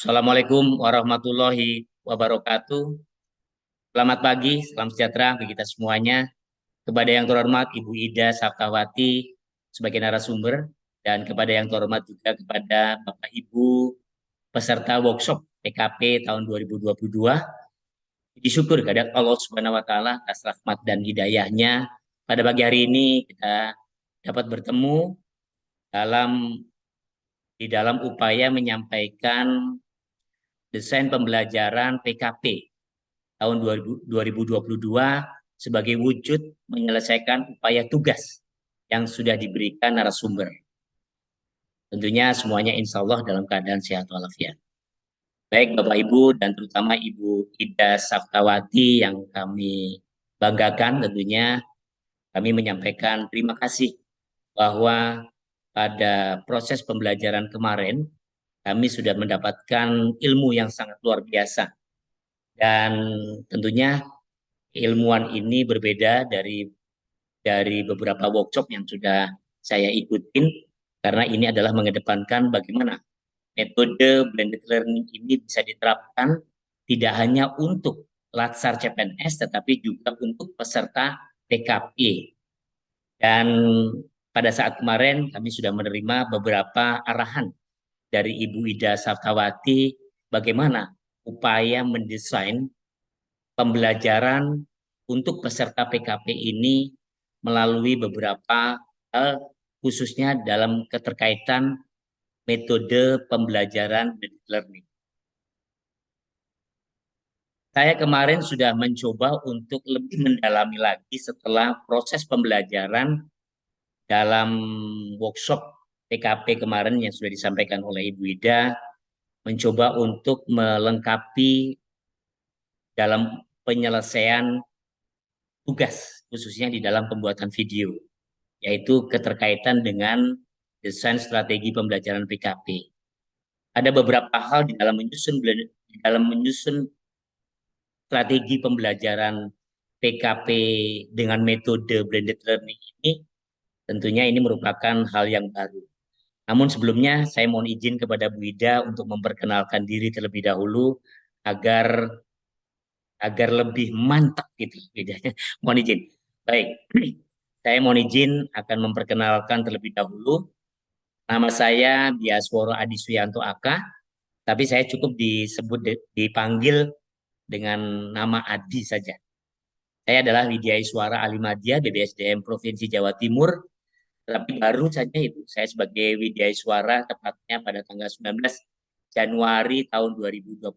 Assalamualaikum warahmatullahi wabarakatuh. Selamat pagi, salam sejahtera bagi kita semuanya. Kepada yang terhormat Ibu Ida Saptawati sebagai narasumber dan kepada yang terhormat juga kepada Bapak Ibu peserta workshop PKP tahun 2022. Puji syukur kepada Allah Subhanahu wa taala atas rahmat dan hidayahnya. Pada pagi hari ini kita dapat bertemu dalam di dalam upaya menyampaikan desain pembelajaran PKP tahun 2022 sebagai wujud menyelesaikan upaya tugas yang sudah diberikan narasumber. Tentunya semuanya insya Allah dalam keadaan sehat walafiat. Baik Bapak Ibu dan terutama Ibu Ida Saftawati yang kami banggakan, tentunya kami menyampaikan terima kasih bahwa pada proses pembelajaran kemarin kami sudah mendapatkan ilmu yang sangat luar biasa, dan tentunya keilmuan ini berbeda dari beberapa workshop yang sudah saya ikutin, karena ini adalah mengedepankan bagaimana metode blended learning ini bisa diterapkan tidak hanya untuk Latsar CPNS tetapi juga untuk peserta PKP. Dan pada saat kemarin kami sudah menerima beberapa arahan dari Ibu Ida Saftawati bagaimana upaya mendesain pembelajaran untuk peserta PKP ini melalui beberapa hal, khususnya dalam keterkaitan metode pembelajaran blended learning. Saya kemarin sudah mencoba untuk lebih mendalami lagi setelah proses pembelajaran dalam workshop PKP kemarin yang sudah disampaikan oleh Ibu Ida, mencoba untuk melengkapi dalam penyelesaian tugas, khususnya di dalam pembuatan video, yaitu keterkaitan dengan desain strategi pembelajaran PKP. Ada beberapa hal di dalam menyusun strategi pembelajaran PKP dengan metode blended learning ini, tentunya ini merupakan hal yang baru. Namun sebelumnya saya mohon izin kepada Bu Ida untuk memperkenalkan diri terlebih dahulu agar agar lebih mantap gitu bedanya. Mohon izin. Baik, saya mohon izin akan memperkenalkan terlebih dahulu. Nama saya Biasworo Adi Suyanto AK, tapi saya cukup dipanggil dengan nama Adi saja. Saya adalah Widya Iswara Alimadya, BBSDM Provinsi Jawa Timur. Tapi baru saja itu, saya sebagai Widya Iswara tepatnya pada tanggal 19 Januari tahun 2021.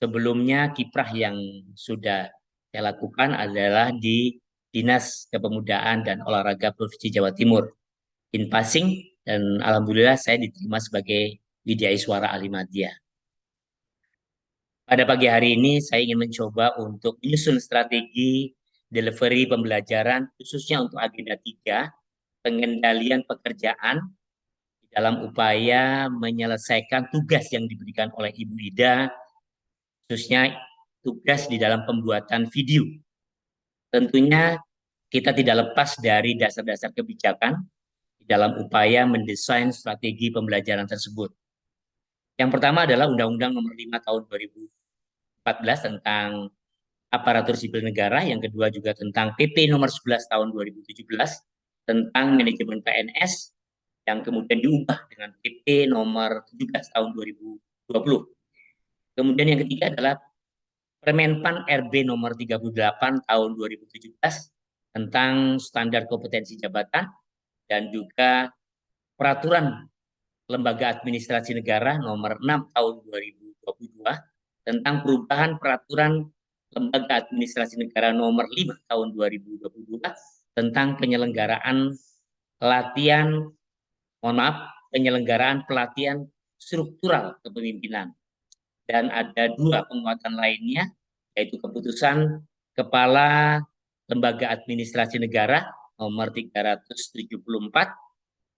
Sebelumnya kiprah yang sudah saya lakukan adalah di Dinas Kepemudaan dan Olahraga Provinsi Jawa Timur, Inpasing, dan alhamdulillah saya diterima sebagai Widya Iswara Alimadya. Pada pagi hari ini saya ingin mencoba untuk menyusun strategi delivery pembelajaran khususnya untuk agenda 3, pengendalian pekerjaan dalam upaya menyelesaikan tugas yang diberikan oleh Ibu Ida, khususnya tugas di dalam pembuatan video. Tentunya kita tidak lepas dari dasar-dasar kebijakan di dalam upaya mendesain strategi pembelajaran tersebut. Yang pertama adalah Undang-Undang Nomor 5 Tahun 2014 tentang aparatur sipil negara, yang kedua juga tentang PP Nomor 11 Tahun 2017 tentang manajemen PNS, yang kemudian diubah dengan PP Nomor 17 Tahun 2020. Kemudian yang ketiga adalah Permenpan RB Nomor 38 Tahun 2017 tentang standar kompetensi jabatan, dan juga Peraturan Lembaga Administrasi Negara Nomor 6 Tahun 2022 tentang perubahan Peraturan Lembaga Administrasi Negara Nomor 5 Tahun 2022 tentang penyelenggaraan pelatihan struktural kepemimpinan. Dan ada dua penguatan lainnya, yaitu keputusan Kepala Lembaga Administrasi Negara nomor 374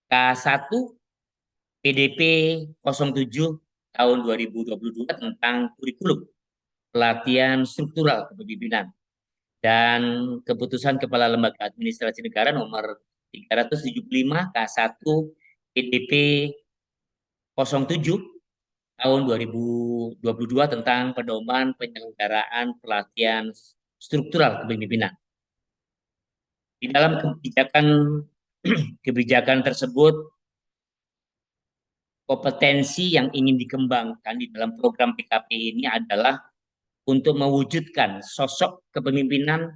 K1 PDP 07 tahun 2022 tentang kurikulum pelatihan struktural kepemimpinan, dan keputusan Kepala Lembaga Administrasi Negara nomor 375 K1 PDP 07 tahun 2022 tentang pedoman penyelenggaraan pelatihan struktural kepemimpinan. Di dalam kebijakan kebijakan tersebut, kompetensi yang ingin dikembangkan di dalam program PKP ini adalah untuk mewujudkan sosok kepemimpinan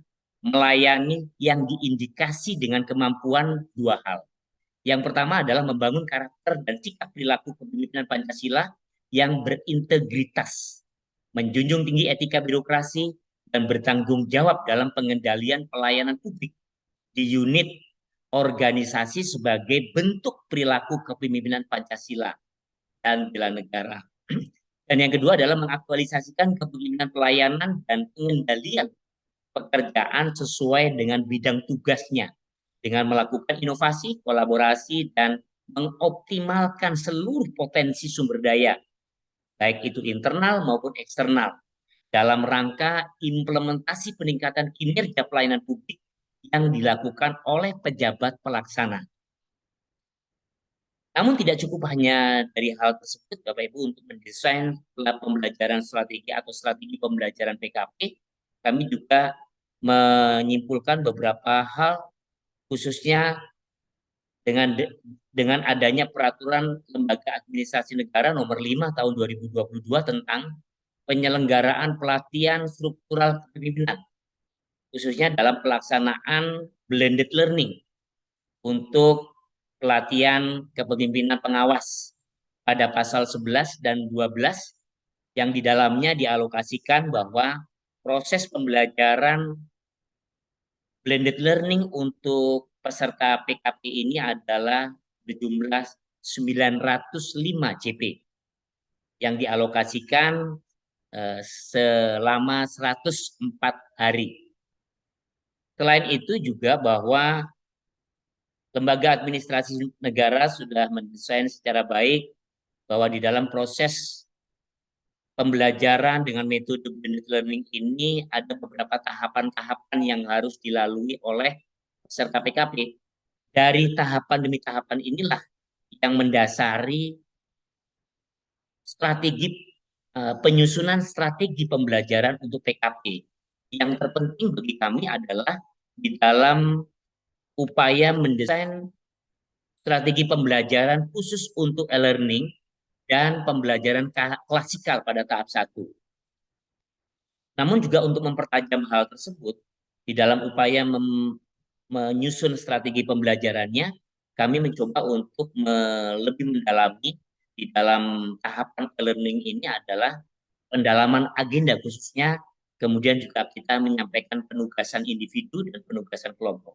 melayani yang diindikasi dengan kemampuan dua hal. Yang pertama adalah membangun karakter dan sikap perilaku kepemimpinan Pancasila yang berintegritas, menjunjung tinggi etika birokrasi, dan bertanggung jawab dalam pengendalian pelayanan publik di unit organisasi sebagai bentuk perilaku kepemimpinan Pancasila dan bela negara. Dan yang kedua adalah mengaktualisasikan kepemimpinan pelayanan dan pengendalian pekerjaan sesuai dengan bidang tugasnya dengan melakukan inovasi, kolaborasi, dan mengoptimalkan seluruh potensi sumber daya, baik itu internal maupun eksternal, dalam rangka implementasi peningkatan kinerja pelayanan publik yang dilakukan oleh pejabat pelaksana. Namun tidak cukup hanya dari hal tersebut, Bapak Ibu, untuk mendesain pembelajaran strategi atau strategi pembelajaran PKP, kami juga menyimpulkan beberapa hal, khususnya dengan adanya peraturan Lembaga Administrasi Negara nomor 5 tahun 2022 tentang penyelenggaraan pelatihan struktural kepemimpinan, khususnya dalam pelaksanaan blended learning untuk pelatihan kepemimpinan pengawas pada pasal 11 dan 12 yang di dalamnya dialokasikan bahwa proses pembelajaran blended learning untuk peserta PKP ini adalah berjumlah 905 CP yang dialokasikan selama 104 hari. Selain itu juga bahwa Lembaga Administrasi Negara sudah mendesain secara baik bahwa di dalam proses pembelajaran dengan metode blended learning ini ada beberapa tahapan-tahapan yang harus dilalui oleh peserta PKP. Dari tahapan demi tahapan inilah yang mendasari strategi penyusunan strategi pembelajaran untuk PKP. Yang terpenting bagi kami adalah di dalam upaya mendesain strategi pembelajaran khusus untuk e-learning dan pembelajaran klasikal pada tahap 1. Namun juga untuk mempertajam hal tersebut, di dalam upaya menyusun strategi pembelajarannya, kami mencoba untuk lebih mendalami di dalam tahapan e-learning ini adalah pendalaman agenda khususnya, kemudian juga kita menyampaikan penugasan individu dan penugasan kelompok.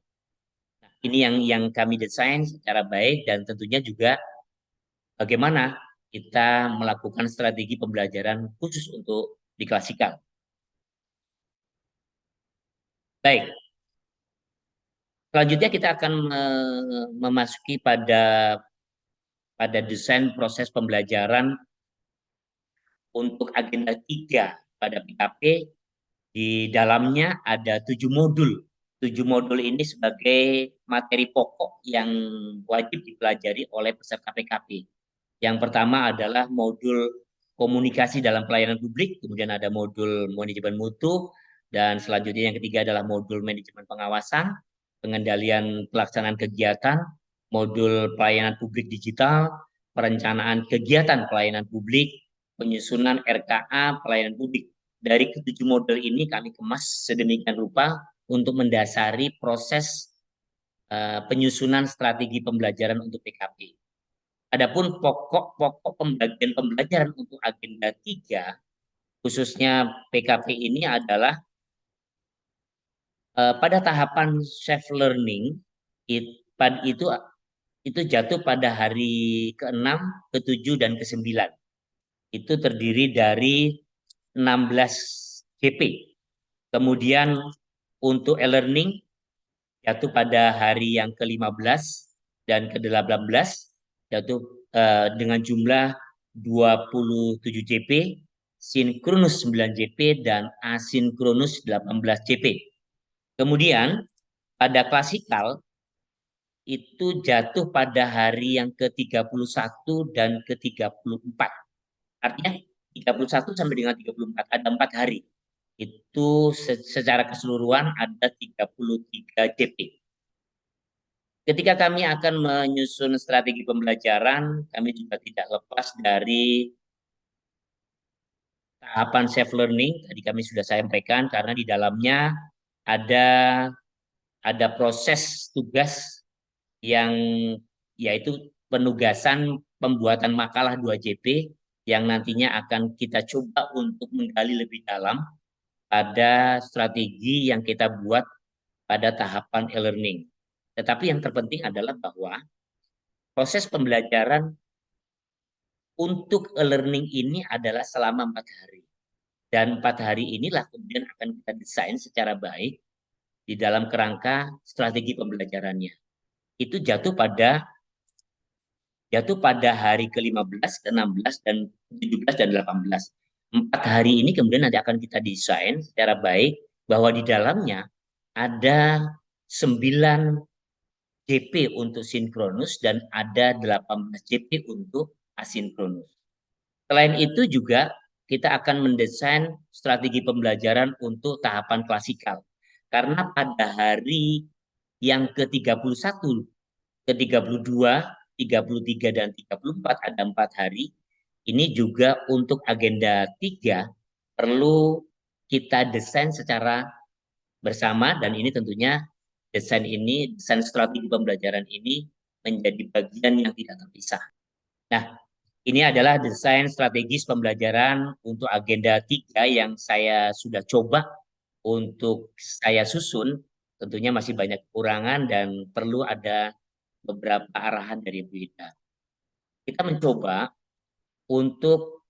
Nah, ini yang kami desain secara baik dan tentunya juga bagaimana kita melakukan strategi pembelajaran khusus untuk di klasikal. Baik, selanjutnya kita akan memasuki pada desain proses pembelajaran untuk agenda 3 pada PKP. Di dalamnya ada 7 modul. 7 modul ini sebagai materi pokok yang wajib dipelajari oleh peserta PKP. Yang pertama adalah modul komunikasi dalam pelayanan publik, kemudian ada modul manajemen mutu, dan selanjutnya yang ketiga adalah modul manajemen pengawasan, pengendalian pelaksanaan kegiatan, modul pelayanan publik digital, perencanaan kegiatan pelayanan publik, penyusunan RKA pelayanan publik. Dari ketujuh model ini kami kemas sedemikian rupa untuk mendasari proses penyusunan strategi pembelajaran untuk PKP. Adapun pokok-pokok pembagian pembelajaran untuk agenda 3, khususnya PKP ini adalah pada tahapan self learning itu jatuh pada hari ke-6, ke-7, dan ke-9. Itu terdiri dari 16 GP. Kemudian untuk e-learning jatuh pada hari yang ke-15 dan ke-18, jatuh dengan jumlah 27 JP, sinkronus 9 JP, dan asinkronus 18 JP. Kemudian pada klasikal itu jatuh pada hari yang ke-31 dan ke-34. Artinya 31 sampai dengan 34 ada 4 hari. Itu secara keseluruhan ada 33 JP. Ketika kami akan menyusun strategi pembelajaran, kami juga tidak lepas dari tahapan self learning. Tadi kami sudah sampaikan karena di dalamnya ada proses tugas yang yaitu penugasan pembuatan makalah 2JP yang nantinya akan kita coba untuk menggali lebih dalam pada strategi yang kita buat pada tahapan e-learning. Tetapi yang terpenting adalah bahwa proses pembelajaran untuk e-learning ini adalah selama 4 hari. Dan 4 hari inilah kemudian akan kita desain secara baik di dalam kerangka strategi pembelajarannya. Itu jatuh pada hari ke-15, ke-16, dan 17, dan 18. 4 hari ini kemudian nanti akan kita desain secara baik bahwa di dalamnya ada 9 JP untuk sinkronus dan ada 18 JP untuk asinkronus. Selain itu juga kita akan mendesain strategi pembelajaran untuk tahapan klasikal. Karena pada hari yang ke-31, ke-32, 33, dan 34 ada 4 hari. Ini juga untuk agenda 3 perlu kita desain secara bersama dan ini tentunya desain strategi pembelajaran ini menjadi bagian yang tidak terpisah. Nah, ini adalah desain strategis pembelajaran untuk agenda 3 yang saya sudah coba untuk saya susun. Tentunya masih banyak kekurangan dan perlu ada beberapa arahan dari Bu Ida. Kita mencoba untuk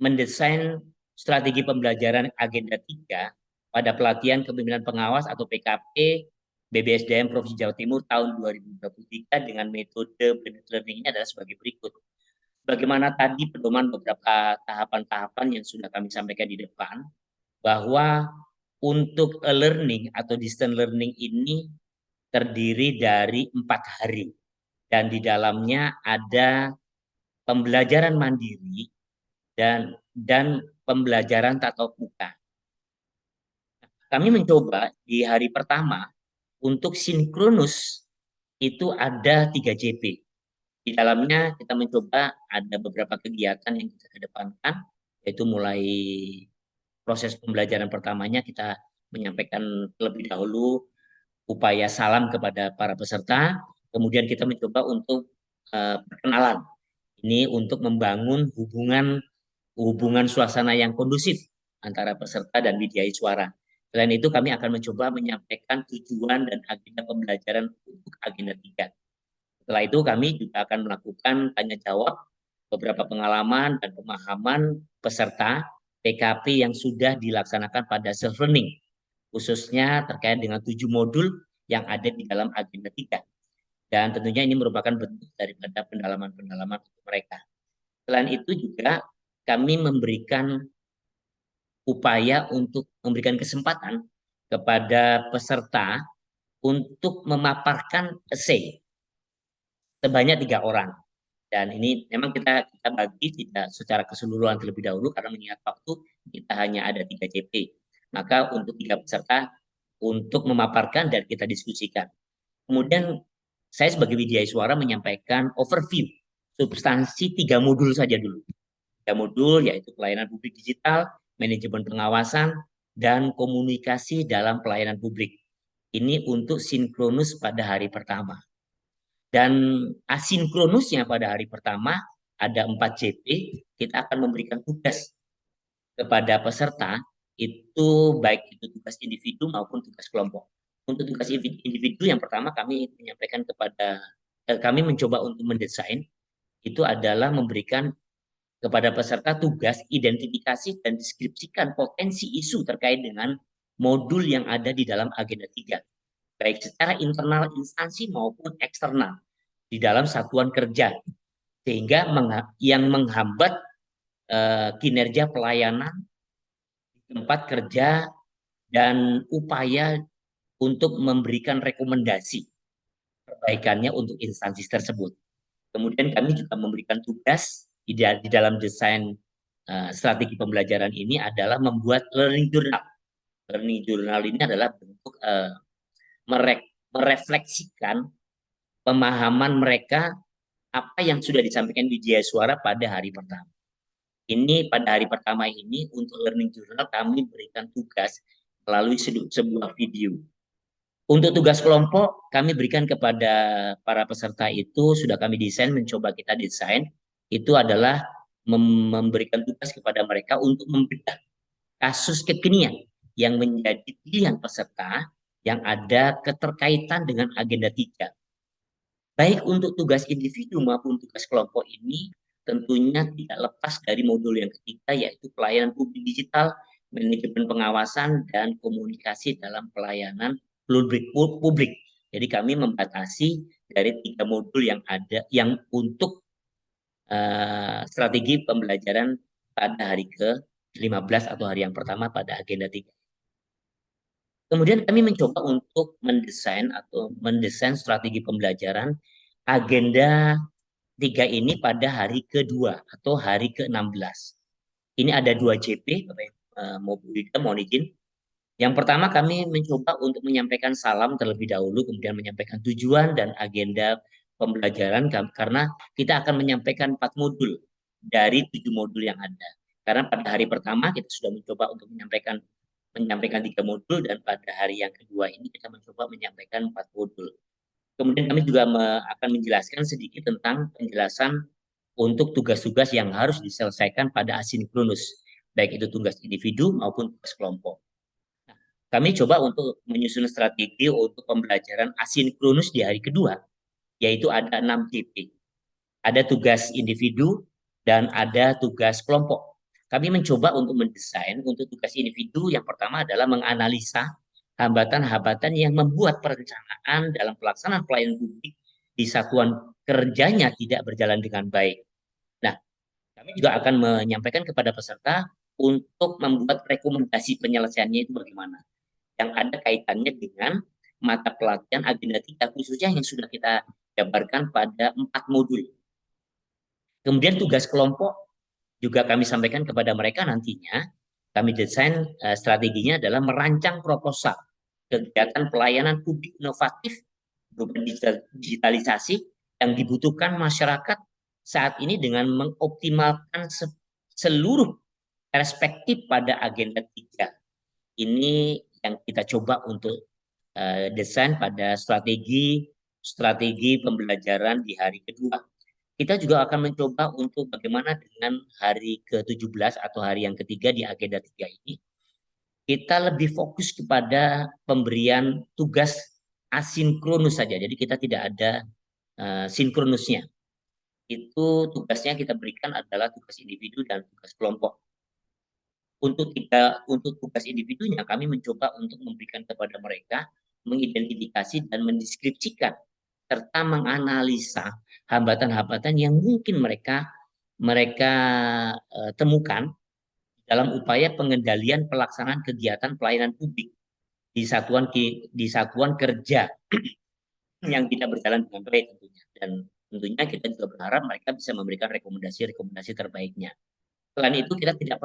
mendesain strategi pembelajaran agenda 3 pada pelatihan kepemimpinan pengawas atau PKP BBSDM Provinsi Jawa Timur tahun 2023 dengan metode blended learning ini adalah sebagai berikut. Bagaimana tadi pedoman beberapa tahapan-tahapan yang sudah kami sampaikan di depan, bahwa untuk e-learning atau distance learning ini terdiri dari 4 hari. Dan di dalamnya ada pembelajaran mandiri dan pembelajaran tatap muka. Kami mencoba di hari pertama untuk sinkronus itu ada 3 JP. Di dalamnya kita mencoba ada beberapa kegiatan yang kita kedepankan, yaitu mulai proses pembelajaran pertamanya kita menyampaikan terlebih dahulu upaya salam kepada para peserta, kemudian kita mencoba untuk perkenalan. Ini untuk membangun hubungan suasana yang kondusif antara peserta dan Widya Iswara. Selain itu, kami akan mencoba menyampaikan tujuan dan agenda pembelajaran untuk agenda 3. Setelah itu, kami juga akan melakukan tanya jawab beberapa pengalaman dan pemahaman peserta PKP yang sudah dilaksanakan pada self-learning, khususnya terkait dengan 7 modul yang ada di dalam agenda 3. Dan tentunya ini merupakan bentuk daripada pendalaman-pendalaman untuk mereka. Selain itu juga kami memberikan upaya untuk memberikan kesempatan kepada peserta untuk memaparkan esai sebanyak 3 orang. Dan ini memang kita bagi tidak secara keseluruhan terlebih dahulu karena mengingat waktu kita hanya ada 3 JP. Maka untuk 3 peserta untuk memaparkan dan kita diskusikan. Kemudian saya sebagai Widya Iswara menyampaikan overview substansi 3 modul saja dulu. 3 modul yaitu pelayanan publik digital, manajemen pengawasan, dan komunikasi dalam pelayanan publik. Ini untuk sinkronus pada hari pertama. Dan asinkronusnya pada hari pertama ada 4 JP, kita akan memberikan tugas kepada peserta, itu baik itu tugas individu maupun tugas kelompok. Untuk tugas individu yang pertama kami menyampaikan kami mencoba untuk mendesain, itu adalah memberikan kepada peserta tugas identifikasi dan deskripsikan potensi isu terkait dengan modul yang ada di dalam agenda 3, baik secara internal instansi maupun eksternal di dalam satuan kerja, sehingga yang menghambat kinerja pelayanan di tempat kerja dan upaya untuk memberikan rekomendasi perbaikannya untuk instansi tersebut. Kemudian kami juga memberikan tugas di dalam desain strategi pembelajaran ini adalah membuat learning journal. Learning journal ini adalah bentuk merefleksikan pemahaman mereka apa yang sudah disampaikan di Jaya Suara pada hari pertama. Ini pada hari pertama ini untuk learning journal kami berikan tugas melalui sebuah video. Untuk tugas kelompok kami berikan kepada para peserta itu sudah kami desain, mencoba kita desain, itu adalah memberikan tugas kepada mereka untuk membedah kasus kekinian yang menjadi pilihan peserta yang ada keterkaitan dengan agenda 3. Baik untuk tugas individu maupun tugas kelompok ini tentunya tidak lepas dari modul yang ketiga, yaitu pelayanan publik digital, manajemen pengawasan, dan komunikasi dalam pelayanan publik. Jadi kami membatasi dari 3 modul yang ada yang untuk strategi pembelajaran pada hari ke-15 atau hari yang pertama pada agenda 3. Kemudian kami mencoba untuk mendesain strategi pembelajaran agenda 3 ini pada hari kedua atau hari ke-16. Ini ada 2 JP, mohon izin. Yang pertama kami mencoba untuk menyampaikan salam terlebih dahulu, kemudian menyampaikan tujuan dan agenda pembelajaran karena kita akan menyampaikan 4 modul dari 7 modul yang ada. Karena pada hari pertama kita sudah mencoba untuk menyampaikan 3 modul dan pada hari yang kedua ini kita mencoba menyampaikan 4 modul. Kemudian kami juga akan menjelaskan sedikit tentang penjelasan untuk tugas-tugas yang harus diselesaikan pada asinkronus, baik itu tugas individu maupun tugas kelompok. Nah, kami coba untuk menyusun strategi untuk pembelajaran asinkronus di hari kedua, yaitu ada 6 JP. Ada tugas individu dan ada tugas kelompok. Kami mencoba untuk mendesain untuk tugas individu. Yang pertama adalah menganalisa hambatan-hambatan yang membuat perencanaan dalam pelaksanaan pelayanan publik di satuan kerjanya tidak berjalan dengan baik. Nah, kami juga akan menyampaikan kepada peserta untuk membuat rekomendasi penyelesaiannya itu bagaimana. Yang ada kaitannya dengan mata pelatihan agenda 3, khususnya yang sudah kita jabarkan pada 4 modul. Kemudian tugas kelompok juga kami sampaikan kepada mereka nantinya, kami desain strateginya adalah merancang proposal kegiatan pelayanan publik inovatif berupa digitalisasi yang dibutuhkan masyarakat saat ini dengan mengoptimalkan seluruh perspektif pada agenda 3. Ini yang kita coba untuk desain pada strategi pembelajaran di hari kedua. Kita juga akan mencoba untuk bagaimana dengan hari ke-17 atau hari yang ketiga di agenda 3 ini. Kita lebih fokus kepada pemberian tugas asinkronus saja. Jadi kita tidak ada sinkronusnya. Itu tugasnya kita berikan adalah tugas individu dan tugas kelompok. Untuk tugas individunya kami mencoba untuk memberikan kepada mereka mengidentifikasi dan mendeskripsikan serta menganalisa hambatan-hambatan yang mungkin mereka temukan dalam upaya pengendalian pelaksanaan kegiatan pelayanan publik di satuan kerja yang tidak berjalan dengan baik tentunya. Dan tentunya kita juga berharap mereka bisa memberikan rekomendasi terbaiknya. Selain itu kita tidak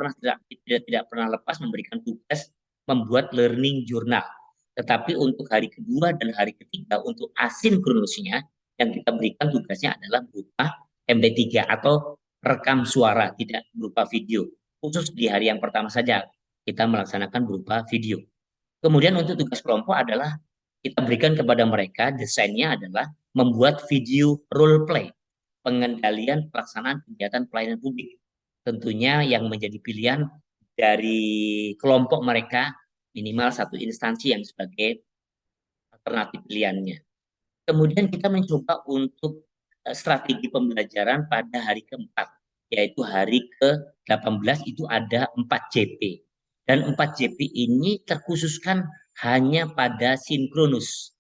pernah lepas memberikan tugas membuat learning journal. Tetapi untuk hari kedua dan hari ketiga untuk asinkronusnya yang kita berikan tugasnya adalah berupa MP3 atau rekam suara, tidak berupa video. Khusus di hari yang pertama saja kita melaksanakan berupa video. Kemudian untuk tugas kelompok adalah kita berikan kepada mereka desainnya adalah membuat video role play pengendalian pelaksanaan kegiatan pelayanan publik. Tentunya yang menjadi pilihan dari kelompok mereka minimal satu instansi yang sebagai alternatif pilihannya. Kemudian kita mencoba untuk strategi pembelajaran pada hari keempat, yaitu hari ke-18 itu ada 4 JP. Dan 4 JP ini terkhususkan hanya pada sinkronus.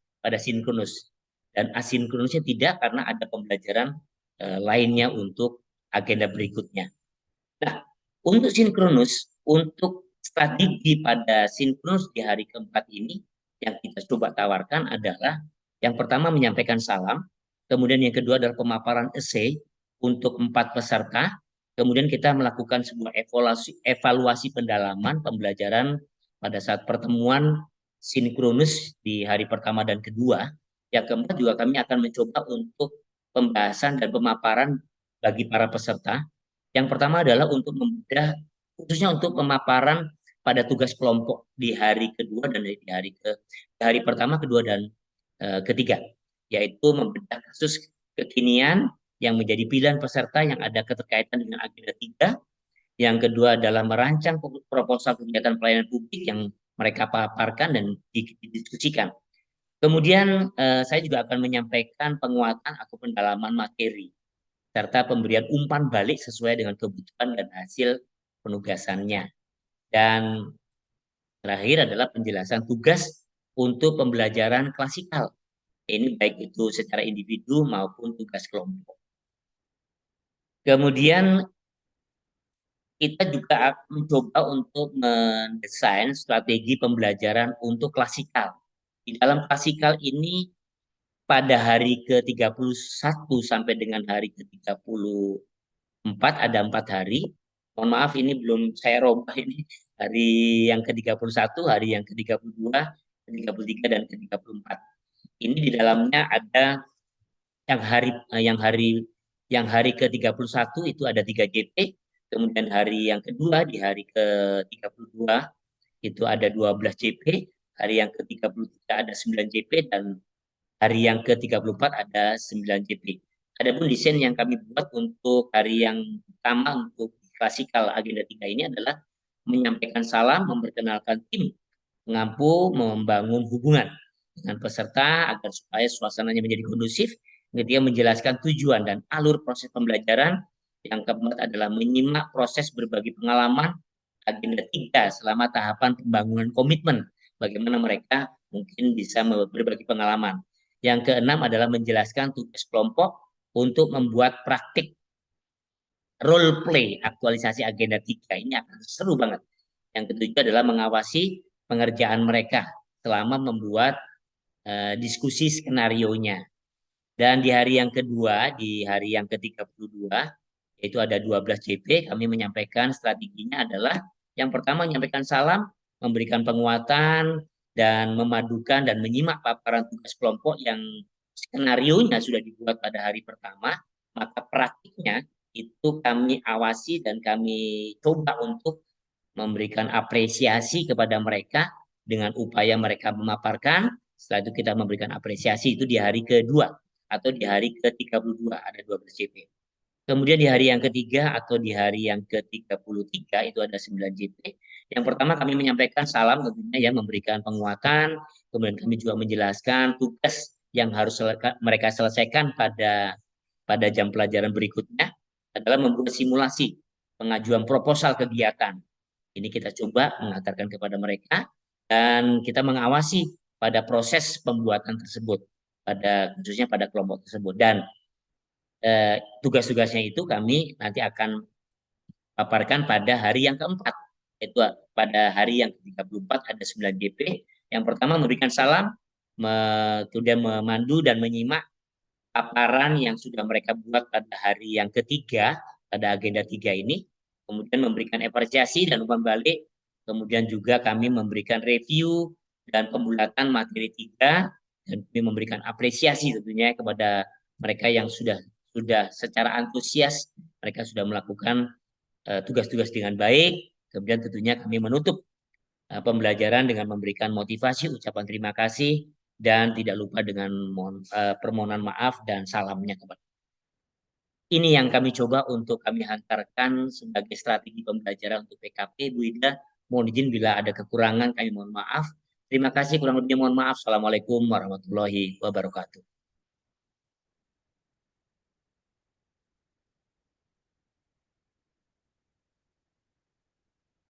Dan asinkronusnya tidak karena ada pembelajaran lainnya untuk agenda berikutnya. Nah, untuk sinkronus, untuk strategi pada sinkronus di hari keempat ini, yang kita coba tawarkan adalah yang pertama menyampaikan salam, kemudian yang kedua adalah pemaparan esai untuk 4 peserta, Kemudian kita melakukan sebuah evaluasi pendalaman pembelajaran pada saat pertemuan sinkronus di hari pertama dan kedua. Yang keempat juga kami akan mencoba untuk pembahasan dan pemaparan bagi para peserta. Yang pertama adalah untuk membedah, khususnya untuk pemaparan pada tugas kelompok di hari kedua dan di hari pertama, kedua dan ketiga, yaitu membedah kasus kekinian yang menjadi pilihan peserta yang ada keterkaitan dengan agenda 3. Yang kedua adalah merancang proposal kegiatan pelayanan publik yang mereka paparkan dan didiskusikan. Kemudian saya juga akan menyampaikan penguatan atau pendalaman materi serta pemberian umpan balik sesuai dengan kebutuhan dan hasil penugasannya. Dan terakhir adalah penjelasan tugas untuk pembelajaran klasikal. Ini baik itu secara individu maupun tugas kelompok. Kemudian kita juga mencoba untuk mendesain strategi pembelajaran untuk klasikal. Di dalam klasikal ini pada hari ke-31 sampai dengan hari ke-34 ada 4 hari. Mohon maaf ini belum saya robah ini. Hari yang ke-31, hari yang ke-32, ke-33 dan ke-34. Ini di dalamnya ada yang hari ke-31 itu ada 3 JP, kemudian hari yang kedua di hari ke-32 itu ada 12 JP, hari yang ke-33 ada 9 JP dan hari yang ke-34 ada 9 JP. Adapun desain yang kami buat untuk hari yang pertama untuk klasikal agenda 3 ini adalah menyampaikan salam, memperkenalkan tim, mengampu, membangun hubungan dengan peserta agar supaya suasananya menjadi kondusif. Kemudian menjelaskan tujuan dan alur proses pembelajaran. Yang keempat adalah menyimak proses berbagi pengalaman agenda 3 selama tahapan pembangunan komitmen. Bagaimana mereka mungkin bisa berbagi pengalaman. Yang keenam adalah menjelaskan tugas kelompok untuk membuat praktik role play aktualisasi agenda 3. Ini akan seru banget. Yang ketujuh adalah mengawasi pengerjaan mereka selama membuat diskusi skenario-nya. Dan di hari yang kedua, di hari yang ke-32, yaitu ada 12 JP, kami menyampaikan strateginya adalah yang pertama menyampaikan salam, memberikan penguatan, dan memadukan dan menyimak paparan tugas kelompok yang skenario-nya sudah dibuat pada hari pertama, maka praktiknya itu kami awasi dan kami coba untuk memberikan apresiasi kepada mereka dengan upaya mereka memaparkan. Setelah itu kita memberikan apresiasi itu di hari kedua atau di hari ke-32 ada 12 JP. Kemudian di hari yang ketiga atau di hari yang ke-33 itu ada 9 JP. Yang pertama kami menyampaikan salam tentunya ya, memberikan penguatan, kemudian kami juga menjelaskan tugas yang harus mereka selesaikan pada jam pelajaran berikutnya adalah membuat simulasi pengajuan proposal kegiatan. Ini kita coba mengantarkan kepada mereka dan kita mengawasi pada proses pembuatan tersebut, khususnya pada kelompok tersebut. Dan tugas-tugasnya itu kami nanti akan paparkan pada hari yang keempat, yaitu pada hari yang ke-34 ada 9 JP. Yang pertama memberikan salam, kemudian memandu dan menyimak paparan yang sudah mereka buat pada hari yang ketiga, pada agenda 3 ini. Kemudian memberikan apresiasi dan umpan balik. Kemudian juga kami memberikan review dan pembulatan materi 3 dan kami memberikan apresiasi tentunya kepada mereka yang sudah secara antusias mereka sudah melakukan tugas-tugas dengan baik. Kemudian tentunya kami menutup pembelajaran dengan memberikan motivasi, ucapan terima kasih dan tidak lupa dengan permohonan maaf dan salamnya kepada. Ini yang kami coba untuk kami hantarkan sebagai strategi pembelajaran untuk PKP. Bu Ida, mohon izin bila ada kekurangan kami mohon maaf. Terima kasih, kurang lebihnya mohon maaf. Assalamualaikum warahmatullahi wabarakatuh.